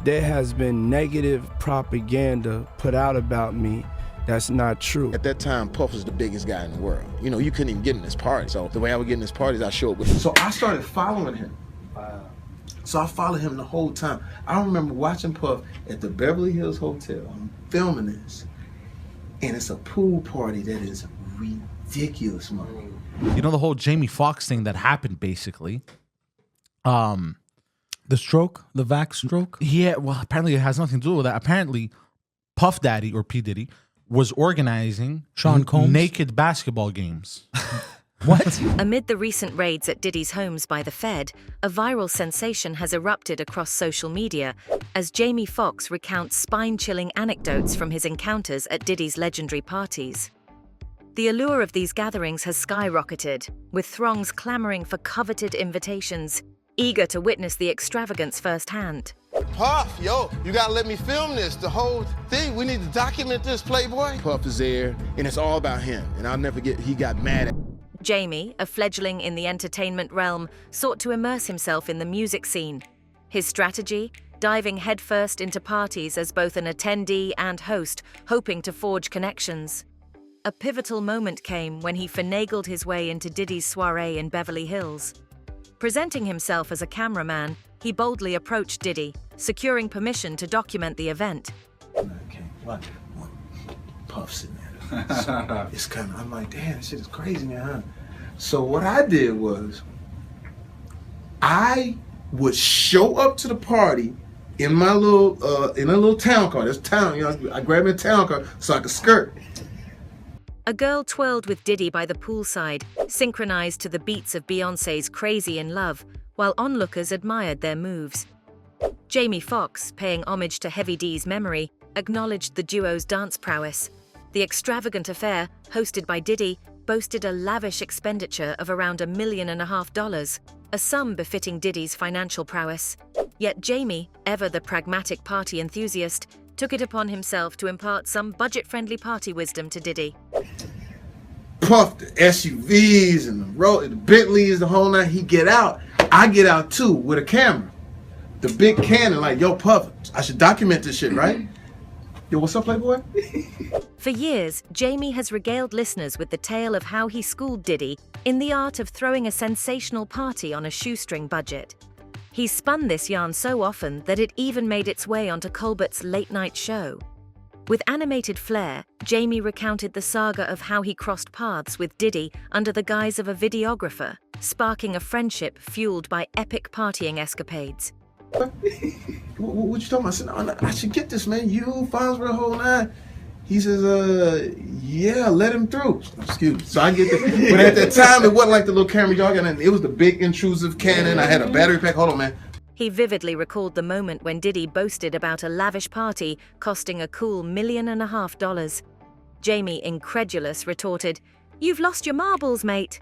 there has been negative propaganda put out about me that's not true. At that time, Puff was the biggest guy in the world. You know, you couldn't even get in this party. So the way I would get in this party is I show up with him. So I started following him. Wow. So I followed him the whole time. I remember watching Puff at the Beverly Hills Hotel. I'm filming this. And it's a pool party that is ridiculous, man. You know the whole Jamie Foxx thing that happened, basically. The stroke, the vax stroke. Yeah, well, apparently it has nothing to do with that. Apparently, Puff Daddy or P Diddy was organizing Sean Combs? naked basketball games. What? Amid the recent raids at Diddy's homes by the Fed, a viral sensation has erupted across social media as Jamie Foxx recounts spine-chilling anecdotes from his encounters at Diddy's legendary parties. The allure of these gatherings has skyrocketed, with throngs clamoring for coveted invitations, eager to witness the extravagance firsthand. Puff, yo, you gotta let me film this, the whole thing. We need to document this, Playboy. Puff is there, and it's all about him. And I'll never forget, he got mad at Jamie, a fledgling in the entertainment realm, sought to immerse himself in the music scene. His strategy? Diving headfirst into parties as both an attendee and host, hoping to forge connections. A pivotal moment came when he finagled his way into Diddy's soirée in Beverly Hills. Presenting himself as a cameraman, he boldly approached Diddy, securing permission to document the event. Okay, what? Puff sitting there. So it's kind of, I'm like, damn, this shit is crazy, man. Huh? So what I did was, I would show up to the party in my little town car. This town, you know, I grabbed me a town car so I could skirt. A girl twirled with Diddy by the poolside, synchronized to the beats of Beyoncé's Crazy in Love, while onlookers admired their moves. Jamie Foxx, paying homage to Heavy D's memory, acknowledged the duo's dance prowess. The extravagant affair, hosted by Diddy, boasted a lavish expenditure of around $1.5 million, a sum befitting Diddy's financial prowess. Yet Jamie, ever the pragmatic party enthusiast, took it upon himself to impart some budget-friendly party wisdom to Diddy. Puff the SUVs and the Bentleys, the whole night. He get out. I get out too with a camera. The big Canon, like, yo, Puff, I should document this shit, right? Yo, what's up, Playboy? For years, Jamie has regaled listeners with the tale of how he schooled Diddy in the art of throwing a sensational party on a shoestring budget. He's spun this yarn so often that it even made its way onto Colbert's late-night show. With animated flair, Jamie recounted the saga of how he crossed paths with Diddy under the guise of a videographer, sparking a friendship fueled by epic partying escapades. What you talking about? I said, no, I should get this, man. You, Fonzra, whole nine. He says, yeah, let him through. Excuse me. So I get this. But at that time, it wasn't like the little camera y'all got. It was the big intrusive Canon. I had a battery pack. Hold on, man. He vividly recalled the moment when Diddy boasted about a lavish party costing a cool $1.5 million. Jamie, incredulous, retorted, "You've lost your marbles, mate."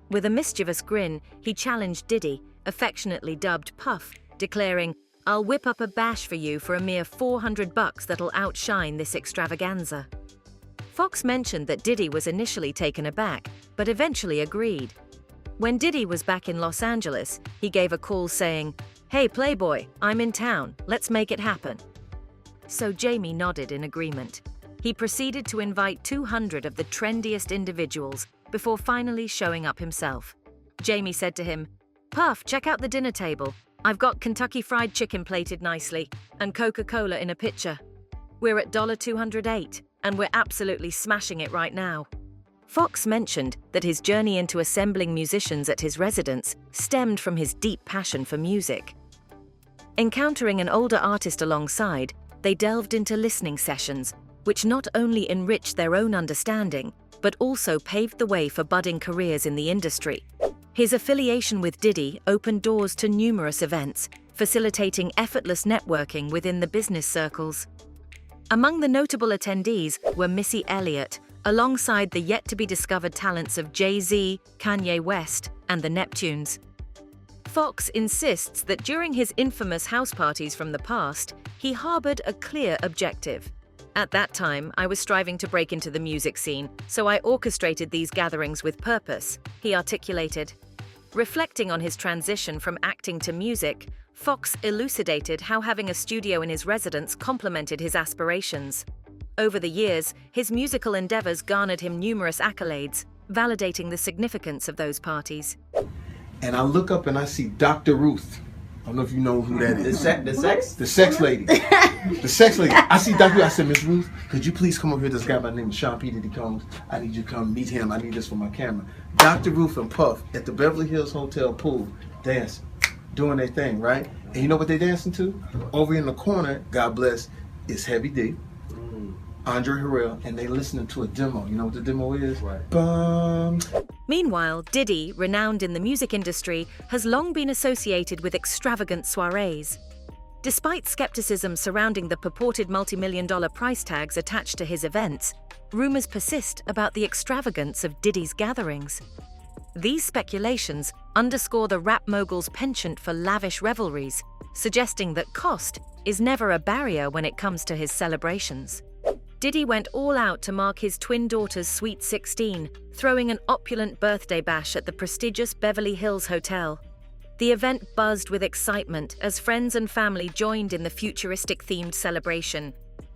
With a mischievous grin, he challenged Diddy, affectionately dubbed Puff, declaring, "I'll whip up a bash for you for a mere $400 that'll outshine this extravaganza." Foxx mentioned that Diddy was initially taken aback, but eventually agreed. When Diddy was back in Los Angeles, he gave a call saying, "Hey Playboy, I'm in town, let's make it happen." So Jamie nodded in agreement. He proceeded to invite 200 of the trendiest individuals before finally showing up himself. Jamie said to him, "Puff, check out the dinner table. I've got Kentucky Fried Chicken plated nicely, and Coca-Cola in a pitcher. We're at $208, and we're absolutely smashing it right now." Foxx mentioned that his journey into assembling musicians at his residence stemmed from his deep passion for music. Encountering an older artist alongside, they delved into listening sessions, which not only enriched their own understanding, but also paved the way for budding careers in the industry. His affiliation with Diddy opened doors to numerous events, facilitating effortless networking within the business circles. Among the notable attendees were Missy Elliott, alongside the yet-to-be-discovered talents of Jay-Z, Kanye West, and the Neptunes. Foxx insists that during his infamous house parties from the past, he harbored a clear objective. "At that time, I was striving to break into the music scene, so I orchestrated these gatherings with purpose," he articulated. Reflecting on his transition from acting to music, Foxx elucidated how having a studio in his residence complemented his aspirations. Over the years, his musical endeavors garnered him numerous accolades, validating the significance of those parties. And I look up and I see Dr. Ruth. I don't know if you know who that is. The sex? The sex lady. The sex lady. I see Dr. Ruth. I said, Miss Ruth, could you please come over here? This guy by the name of Sean P. Diddy Combs. I need you to come meet him. I need this for my camera. Dr. Ruth and Puff at the Beverly Hills Hotel pool dancing, doing their thing, right? And you know what they dancing to? Over in the corner, God bless, is Heavy D, Andre Harrell, and they listening to a demo. You know what the demo is? Right. Bum. Meanwhile, Diddy, renowned in the music industry, has long been associated with extravagant soirees. Despite skepticism surrounding the purported multi-million-dollar price tags attached to his events, rumors persist about the extravagance of Diddy's gatherings. These speculations underscore the rap mogul's penchant for lavish revelries, suggesting that cost is never a barrier when it comes to his celebrations. Diddy went all out to mark his twin daughter's sweet 16, throwing an opulent birthday bash at the prestigious Beverly Hills hotel. The event buzzed with excitement as friends and family joined in the futuristic-themed celebration.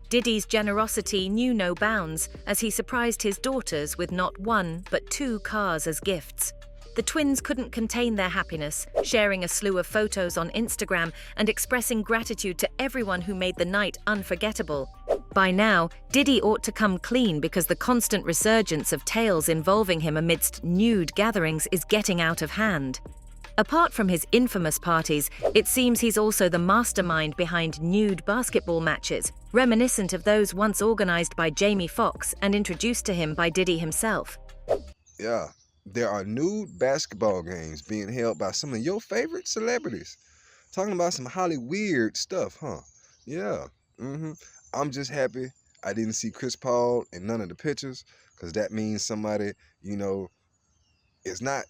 Diddy's generosity knew no bounds as he surprised his daughters with not one but 2 cars as gifts. The twins couldn't contain their happiness, sharing a slew of photos on Instagram and expressing gratitude to everyone who made the night unforgettable. By now, Diddy ought to come clean because the constant resurgence of tales involving him amidst nude gatherings is getting out of hand. Apart from his infamous parties, it seems he's also the mastermind behind nude basketball matches, reminiscent of those once organized by Jamie Foxx and introduced to him by Diddy himself. Yeah, there are nude basketball games being held by some of your favorite celebrities. Talking about some Hollywood stuff, huh? Yeah, I'm just happy I didn't see Chris Paul in none of the pictures, because that means somebody, it's not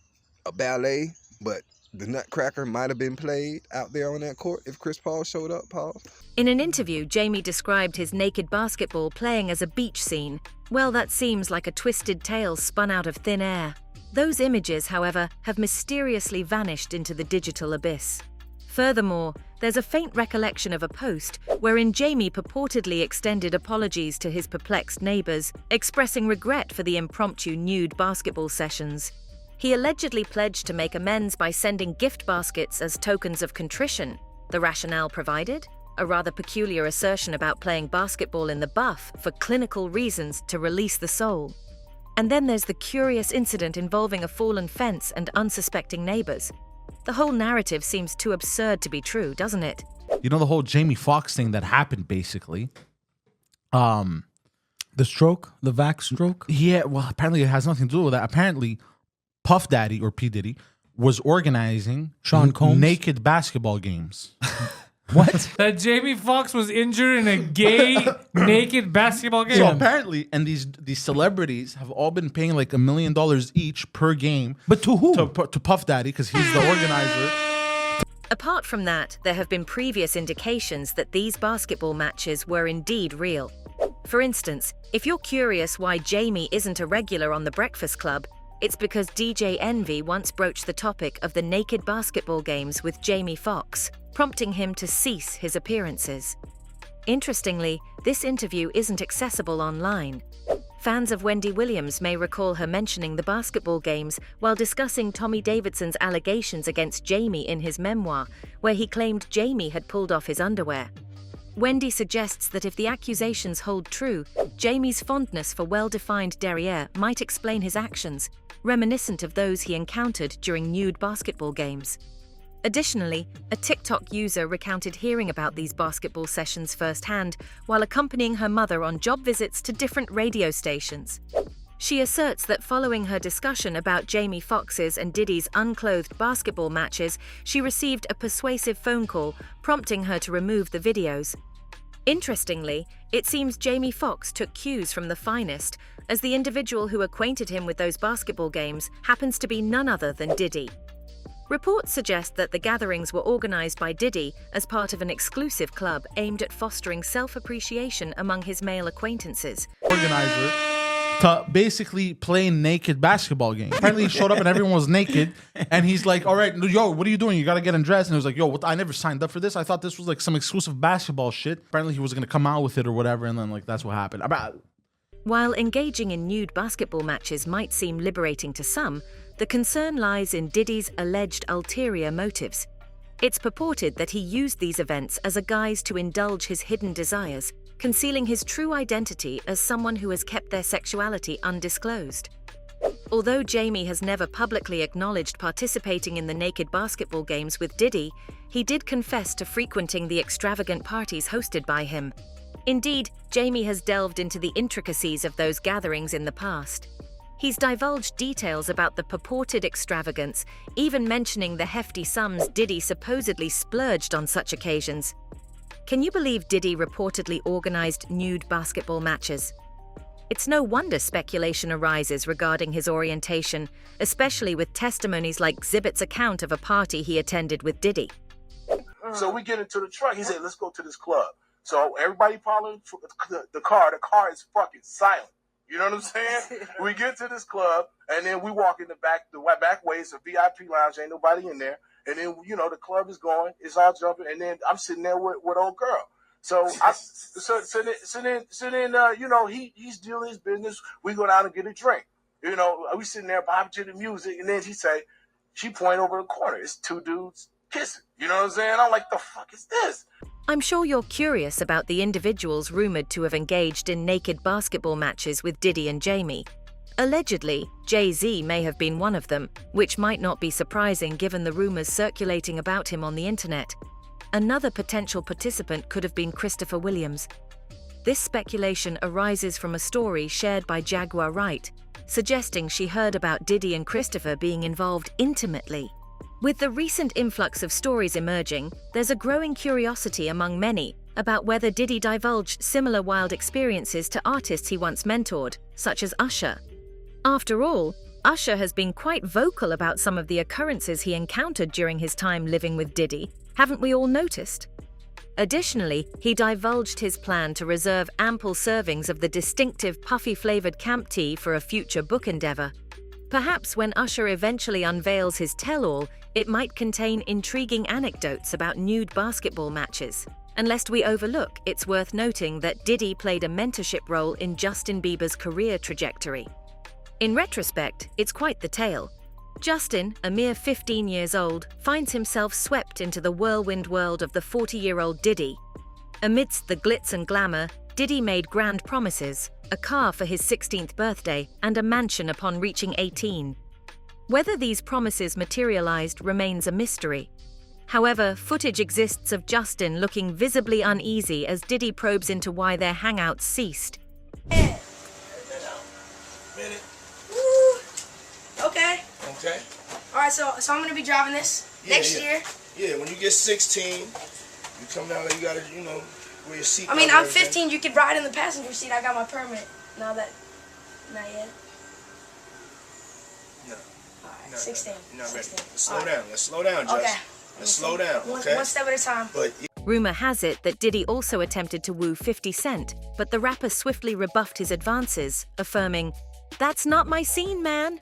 a ballet, but the Nutcracker might have been played out there on that court if Chris Paul showed up, Paul. In an interview, Jamie described his naked basketball playing as a beach scene. Well, that seems like a twisted tale spun out of thin air. Those images, however, have mysteriously vanished into the digital abyss. Furthermore, there's a faint recollection of a post wherein Jamie purportedly extended apologies to his perplexed neighbors, expressing regret for the impromptu nude basketball sessions. He allegedly pledged to make amends by sending gift baskets as tokens of contrition. The rationale provided? A rather peculiar assertion about playing basketball in the buff for clinical reasons to release the soul. And then there's the curious incident involving a fallen fence and unsuspecting neighbors. The whole narrative seems too absurd to be true, doesn't it? You know the whole Jamie Foxx thing that happened, basically. The stroke, the vax stroke. Yeah, well, apparently it has nothing to do with that. Apparently, Puff Daddy or P. Diddy was organizing Sean Combs? naked basketball games. What? That Jamie Foxx was injured in a gay naked basketball game. So apparently, and these celebrities have all been paying like $1 million each per game. But to who? To Puff Daddy, because he's the organizer. Apart from that, there have been previous indications that these basketball matches were indeed real. For instance, if you're curious why Jamie isn't a regular on The Breakfast Club, it's because DJ Envy once broached the topic of the naked basketball games with Jamie Foxx, prompting him to cease his appearances. Interestingly, this interview isn't accessible online. Fans of Wendy Williams may recall her mentioning the basketball games while discussing Tommy Davidson's allegations against Jamie in his memoir, where he claimed Jamie had pulled off his underwear. Wendy suggests that if the accusations hold true, Jamie's fondness for well-defined derriere might explain his actions, reminiscent of those he encountered during nude basketball games. Additionally, a TikTok user recounted hearing about these basketball sessions firsthand while accompanying her mother on job visits to different radio stations. She asserts that following her discussion about Jamie Foxx's and Diddy's unclothed basketball matches, she received a persuasive phone call prompting her to remove the videos. Interestingly, it seems Jamie Foxx took cues from the finest, as the individual who acquainted him with those basketball games happens to be none other than Diddy. Reports suggest that the gatherings were organized by Diddy as part of an exclusive club aimed at fostering self-appreciation among his male acquaintances. Organizer. to basically play naked basketball games. Apparently, he showed up and everyone was naked, and he's like, "All right, yo, what are you doing? You gotta get undressed." And he was like, "Yo, what? I never signed up for this. I thought this was like some exclusive basketball shit." Apparently, he was gonna come out with it or whatever, and then like that's what happened. While engaging in nude basketball matches might seem liberating to some, the concern lies in Diddy's alleged ulterior motives. It's purported that he used these events as a guise to indulge his hidden desires, concealing his true identity as someone who has kept their sexuality undisclosed. Although Jamie has never publicly acknowledged participating in the naked basketball games with Diddy, he did confess to frequenting the extravagant parties hosted by him. Indeed, Jamie has delved into the intricacies of those gatherings in the past. He's divulged details about the purported extravagance, even mentioning the hefty sums Diddy supposedly splurged on such occasions. Can you believe Diddy reportedly organized nude basketball matches? It's no wonder speculation arises regarding his orientation, especially with testimonies like Xzibit's account of a party he attended with Diddy. So we get into the truck. He said, let's go to this club. So everybody following the car. The car is fucking silent. You know what I'm saying? We get to this club, and then we walk in the back way. It's a VIP lounge. Ain't nobody in there. And then, you know, the club is going. It's all jumping. And then I'm sitting there with old girl. So then, you know, he's doing his business. We go down and get a drink. You know, we sitting there vibing to the music. And then she point over the corner. It's two dudes kissing. You know what I'm saying? I'm like, the fuck is this? I'm sure you're curious about the individuals rumored to have engaged in naked basketball matches with Diddy and Jamie. Allegedly, Jay-Z may have been one of them, which might not be surprising given the rumors circulating about him on the internet. Another potential participant could have been Christopher Williams. This speculation arises from a story shared by Jaguar Wright, suggesting she heard about Diddy and Christopher being involved intimately. With the recent influx of stories emerging, there's a growing curiosity among many about whether Diddy divulged similar wild experiences to artists he once mentored, such as Usher. After all, Usher has been quite vocal about some of the occurrences he encountered during his time living with Diddy, haven't we all noticed? Additionally, he divulged his plan to reserve ample servings of the distinctive puffy-flavored camp tea for a future book endeavor. Perhaps when Usher eventually unveils his tell-all, it might contain intriguing anecdotes about nude basketball matches. And lest we overlook, it's worth noting that Diddy played a mentorship role in Justin Bieber's career trajectory. In retrospect, it's quite the tale. Justin, a mere 15 years old, finds himself swept into the whirlwind world of the 40-year-old Diddy. Amidst the glitz and glamour, Diddy made grand promises, a car for his 16th birthday, and a mansion upon reaching 18. Whether these promises materialized remains a mystery. However, footage exists of Justin looking visibly uneasy as Diddy probes into why their hangouts ceased. Okay. Okay. All right, so I'm gonna be driving this next year. Yeah, when you get 16, you come down there, you gotta, you know, wear your seatbelt. I mean, I'm 15. You could ride in the passenger seat. I got my permit. Not yet. No. All right, 16. You're not ready. 16. Let's slow down. Let's slow down, Justin. Okay. Let's slow down, okay? One step at a time. But Rumor has it that Diddy also attempted to woo 50 Cent, but the rapper swiftly rebuffed his advances, affirming, "That's not my scene, man."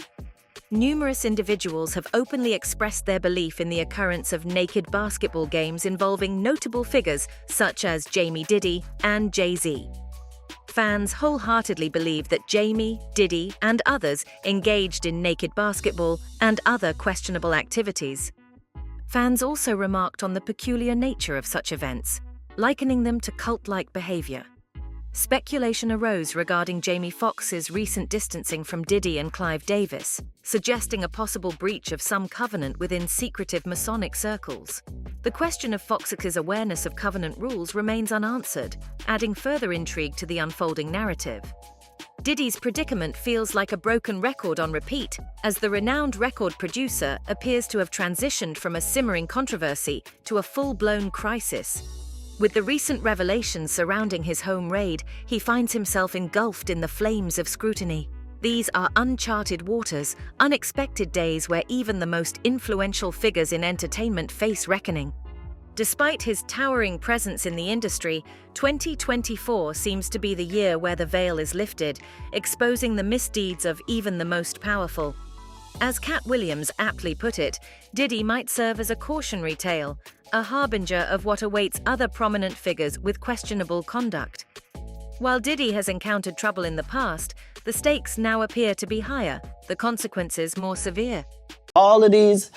Numerous individuals have openly expressed their belief in the occurrence of naked basketball games involving notable figures such as Jamie Diddy and Jay-Z. Fans wholeheartedly believe that Jamie, Diddy, and others engaged in naked basketball and other questionable activities. Fans also remarked on the peculiar nature of such events, likening them to cult-like behavior. Speculation arose regarding Jamie Foxx's recent distancing from Diddy and Clive Davis, suggesting a possible breach of some covenant within secretive Masonic circles. The question of Foxx's awareness of covenant rules remains unanswered, adding further intrigue to the unfolding narrative. Diddy's predicament feels like a broken record on repeat, as the renowned record producer appears to have transitioned from a simmering controversy to a full-blown crisis. With the recent revelations surrounding his home raid, he finds himself engulfed in the flames of scrutiny. These are uncharted waters, unexpected days where even the most influential figures in entertainment face reckoning. Despite his towering presence in the industry, 2024 seems to be the year where the veil is lifted, exposing the misdeeds of even the most powerful. As Cat Williams aptly put it, Diddy might serve as a cautionary tale, a harbinger of what awaits other prominent figures with questionable conduct. While Diddy has encountered trouble in the past, the stakes now appear to be higher, the consequences more severe. All of these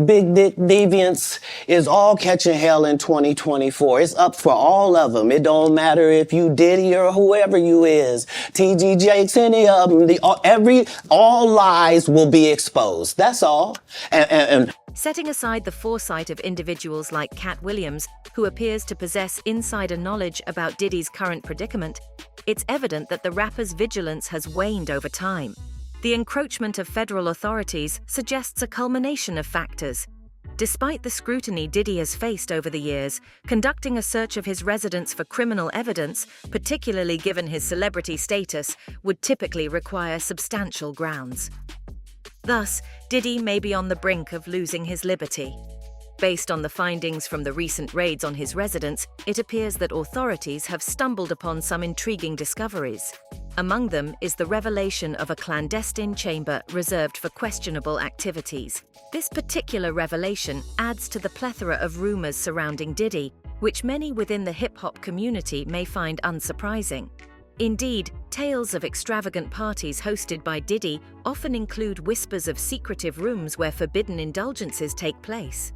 big dick deviants is all catching hell in 2024. It's up for all of them. It don't matter if you Diddy or whoever you is. TG Jakes, any of them. All lies will be exposed. That's all. And Setting aside the foresight of individuals like Cat Williams, who appears to possess insider knowledge about Diddy's current predicament, it's evident that the rapper's vigilance has waned over time. The encroachment of federal authorities suggests a culmination of factors. Despite the scrutiny Diddy has faced over the years, conducting a search of his residence for criminal evidence, particularly given his celebrity status, would typically require substantial grounds. Thus, Diddy may be on the brink of losing his liberty. Based on the findings from the recent raids on his residence, it appears that authorities have stumbled upon some intriguing discoveries. Among them is the revelation of a clandestine chamber reserved for questionable activities. This particular revelation adds to the plethora of rumors surrounding Diddy, which many within the hip-hop community may find unsurprising. Indeed, tales of extravagant parties hosted by Diddy often include whispers of secretive rooms where forbidden indulgences take place.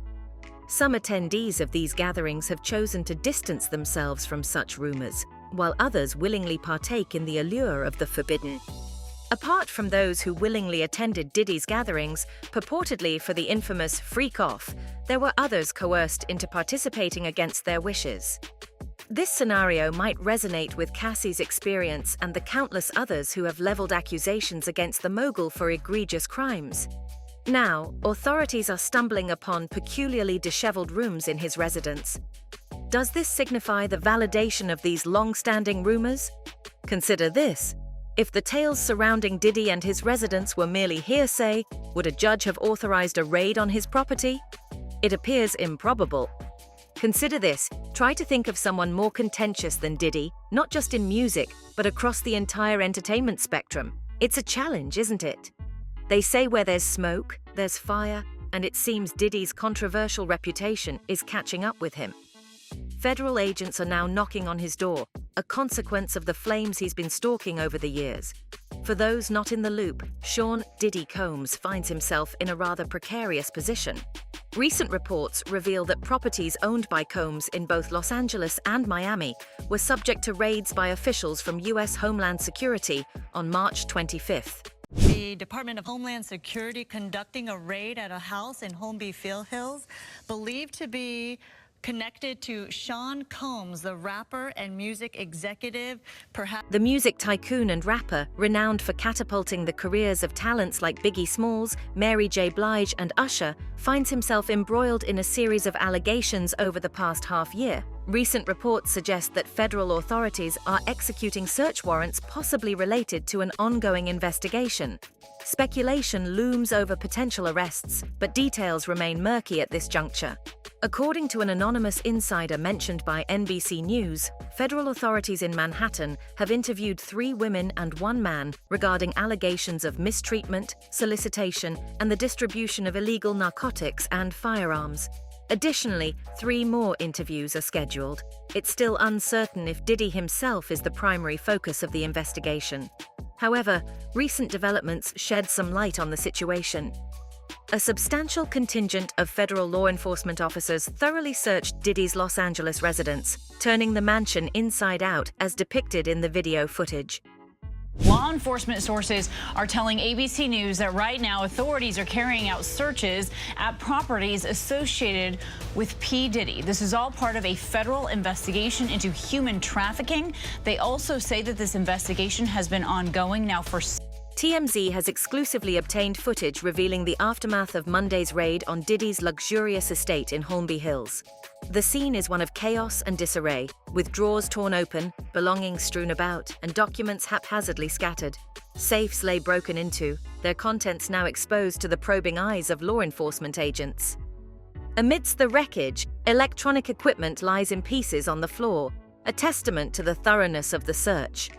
Some attendees of these gatherings have chosen to distance themselves from such rumors, while others willingly partake in the allure of the forbidden. Apart from those who willingly attended Diddy's gatherings, purportedly for the infamous freak off, there were others coerced into participating against their wishes. This scenario might resonate with Cassie's experience and the countless others who have leveled accusations against the mogul for egregious crimes. Now, authorities are stumbling upon peculiarly disheveled rooms in his residence. Does this signify the validation of these long-standing rumors? Consider this. If the tales surrounding Diddy and his residence were merely hearsay, would a judge have authorized a raid on his property? It appears improbable. Consider this. Try to think of someone more contentious than Diddy, not just in music, but across the entire entertainment spectrum. It's a challenge, isn't it? They say where there's smoke, there's fire, and it seems Diddy's controversial reputation is catching up with him. Federal agents are now knocking on his door, a consequence of the flames he's been stalking over the years. For those not in the loop, Sean Diddy Combs finds himself in a rather precarious position. Recent reports reveal that properties owned by Combs in both Los Angeles and Miami were subject to raids by officials from U.S. Homeland Security on March 25th. The Department of Homeland Security conducting a raid at a house in Beverly Hills, believed to be connected to Sean Combs, the rapper and music executive, perhaps. The music tycoon and rapper, renowned for catapulting the careers of talents like Biggie Smalls, Mary J. Blige, and Usher, finds himself embroiled in a series of allegations over the past half year. Recent reports suggest that federal authorities are executing search warrants possibly related to an ongoing investigation. Speculation looms over potential arrests, but details remain murky at this juncture. According to an anonymous insider mentioned by NBC News, federal authorities in Manhattan have interviewed 3 women and 1 man regarding allegations of mistreatment, solicitation, and the distribution of illegal narcotics and firearms. Additionally, 3 more interviews are scheduled. It's still uncertain if Diddy himself is the primary focus of the investigation. However, recent developments shed some light on the situation. A substantial contingent of federal law enforcement officers thoroughly searched Diddy's Los Angeles residence, turning the mansion inside out as depicted in the video footage. Law enforcement sources are telling ABC News that right now authorities are carrying out searches at properties associated with P. Diddy. This is all part of a federal investigation into human trafficking. They also say that this investigation has been ongoing now for. TMZ has exclusively obtained footage revealing the aftermath of Monday's raid on Diddy's luxurious estate in Beverly Hills. The scene is one of chaos and disarray, with drawers torn open, belongings strewn about, and documents haphazardly scattered. Safes lay broken into, their contents now exposed to the probing eyes of law enforcement agents. Amidst the wreckage, electronic equipment lies in pieces on the floor, a testament to the thoroughness of the search.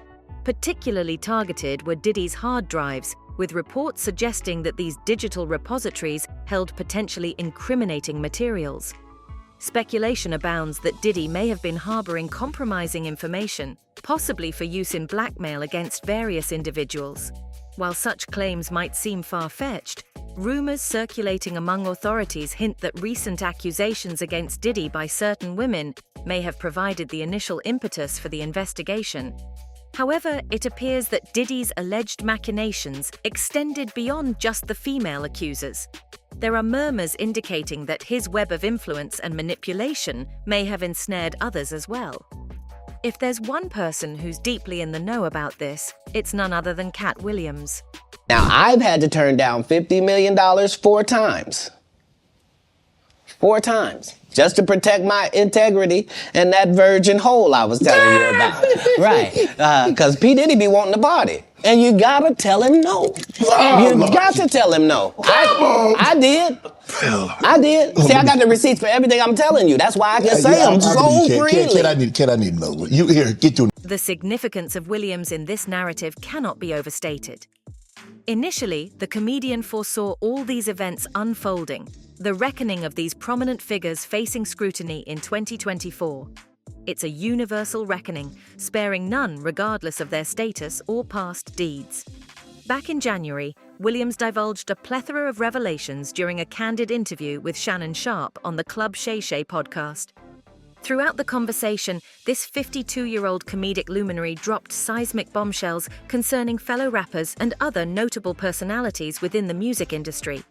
Particularly targeted were Diddy's hard drives, with reports suggesting that these digital repositories held potentially incriminating materials. Speculation abounds that Diddy may have been harboring compromising information, possibly for use in blackmail against various individuals. While such claims might seem far-fetched, rumors circulating among authorities hint that recent accusations against Diddy by certain women may have provided the initial impetus for the investigation. However, it appears that Diddy's alleged machinations extended beyond just the female accusers. There are murmurs indicating that his web of influence and manipulation may have ensnared others as well. If there's one person who's deeply in the know about this, it's none other than Cat Williams. Now, I've had to turn down $50 million 4 times. 4 times. Just to protect my integrity and that virgin hole I was telling you about. Right. Because P. Diddy be wanting to party. And you gotta tell him no. You got to tell him no. I did. I did. See, I got the receipts for everything I'm telling you. That's why I can say them so freely. Kid, I need to know. You here, get your... The significance of Williams in this narrative cannot be overstated. Initially, the comedian foresaw all these events unfolding, the reckoning of these prominent figures facing scrutiny in 2024. It's a universal reckoning, sparing none regardless of their status or past deeds. Back in January, Williams divulged a plethora of revelations during a candid interview with Shannon Sharpe on the Club Shay Shay podcast. Throughout the conversation, this 52-year-old comedic luminary dropped seismic bombshells concerning fellow rappers and other notable personalities within the music industry.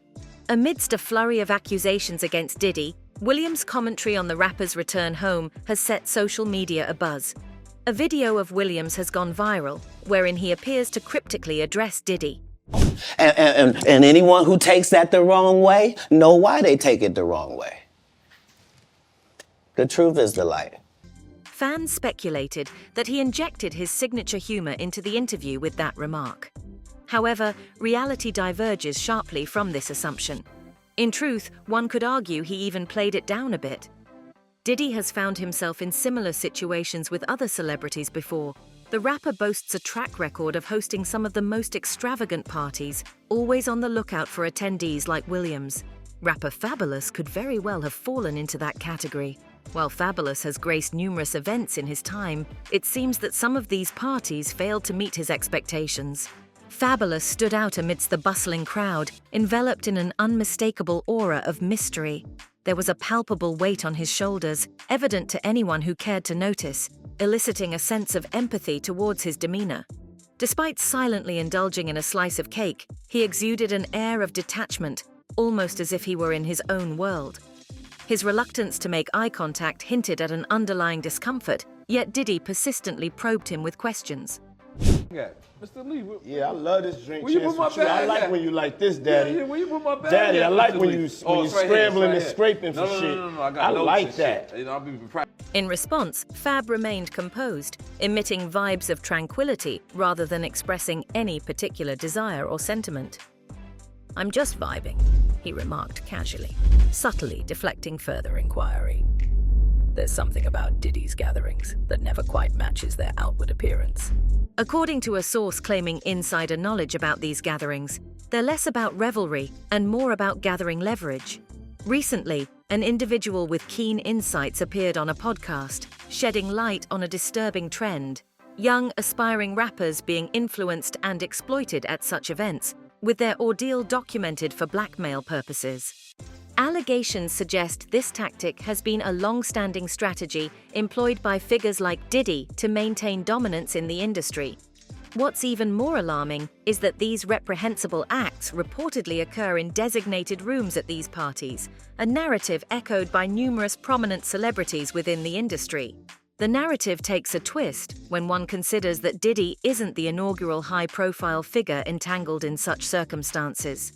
Amidst a flurry of accusations against Diddy, Williams' commentary on the rapper's return home has set social media abuzz. A video of Williams has gone viral, wherein he appears to cryptically address Diddy. And anyone who takes that the wrong way, know why they take it the wrong way. The truth is the light. Fans speculated that he injected his signature humor into the interview with that remark. However, reality diverges sharply from this assumption. In truth, one could argue he even played it down a bit. Diddy has found himself in similar situations with other celebrities before. The rapper boasts a track record of hosting some of the most extravagant parties, always on the lookout for attendees like Williams. Rapper Fabulous could very well have fallen into that category. While Fabulous has graced numerous events in his time, it seems that some of these parties failed to meet his expectations. Fabulous stood out amidst the bustling crowd, enveloped in an unmistakable aura of mystery. There was a palpable weight on his shoulders, evident to anyone who cared to notice, eliciting a sense of empathy towards his demeanor. Despite silently indulging in a slice of cake, he exuded an air of detachment, almost as if he were in his own world. His reluctance to make eye contact hinted at an underlying discomfort, yet Diddy persistently probed him with questions. Mr. Lee, Yeah, I love this drink. Where you Chance put my with you. I bag like at? when you like this, Daddy. Yeah, where you put my bag Daddy, at, I like Mr. when Lee? you It's when you right here, scrambling it's and right scraping for here. shit. No, I got I notes like and that. shit. I'll be practicing. In response, Fab remained composed, emitting vibes of tranquility rather than expressing any particular desire or sentiment. "I'm just vibing," he remarked casually, subtly deflecting further inquiry. "There's something about Diddy's gatherings that never quite matches their outward appearance." According to a source claiming insider knowledge about these gatherings, they're less about revelry and more about gathering leverage. Recently, an individual with keen insights appeared on a podcast, shedding light on a disturbing trend: young, aspiring rappers being influenced and exploited at such events, with their ordeal documented for blackmail purposes. Allegations suggest this tactic has been a long-standing strategy employed by figures like Diddy to maintain dominance in the industry. What's even more alarming is that these reprehensible acts reportedly occur in designated rooms at these parties, a narrative echoed by numerous prominent celebrities within the industry. The narrative takes a twist when one considers that Diddy isn't the inaugural high-profile figure entangled in such circumstances.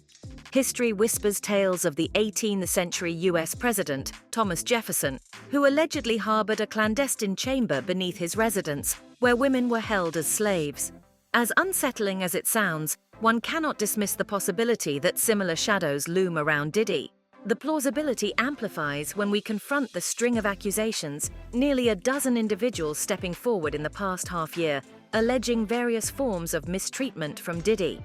History whispers tales of the 18th century US president, Thomas Jefferson, who allegedly harbored a clandestine chamber beneath his residence, where women were held as slaves. As unsettling as it sounds, one cannot dismiss the possibility that similar shadows loom around Diddy. The plausibility amplifies when we confront the string of accusations, nearly a dozen individuals stepping forward in the past half year, alleging various forms of mistreatment from Diddy.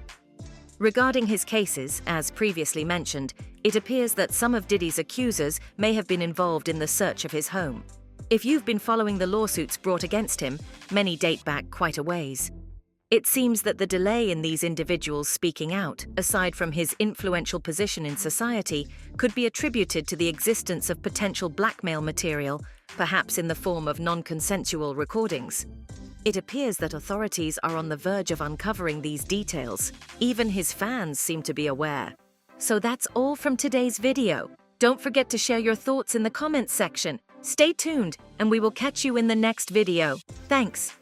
Regarding his cases, as previously mentioned, it appears that some of Diddy's accusers may have been involved in the search of his home. If you've been following the lawsuits brought against him, many date back quite a ways. It seems that the delay in these individuals speaking out, aside from his influential position in society, could be attributed to the existence of potential blackmail material, perhaps in the form of non-consensual recordings. It appears that authorities are on the verge of uncovering these details. Even his fans seem to be aware. So that's all from today's video. Don't forget to share your thoughts in the comments section. Stay tuned, and we will catch you in the next video. Thanks.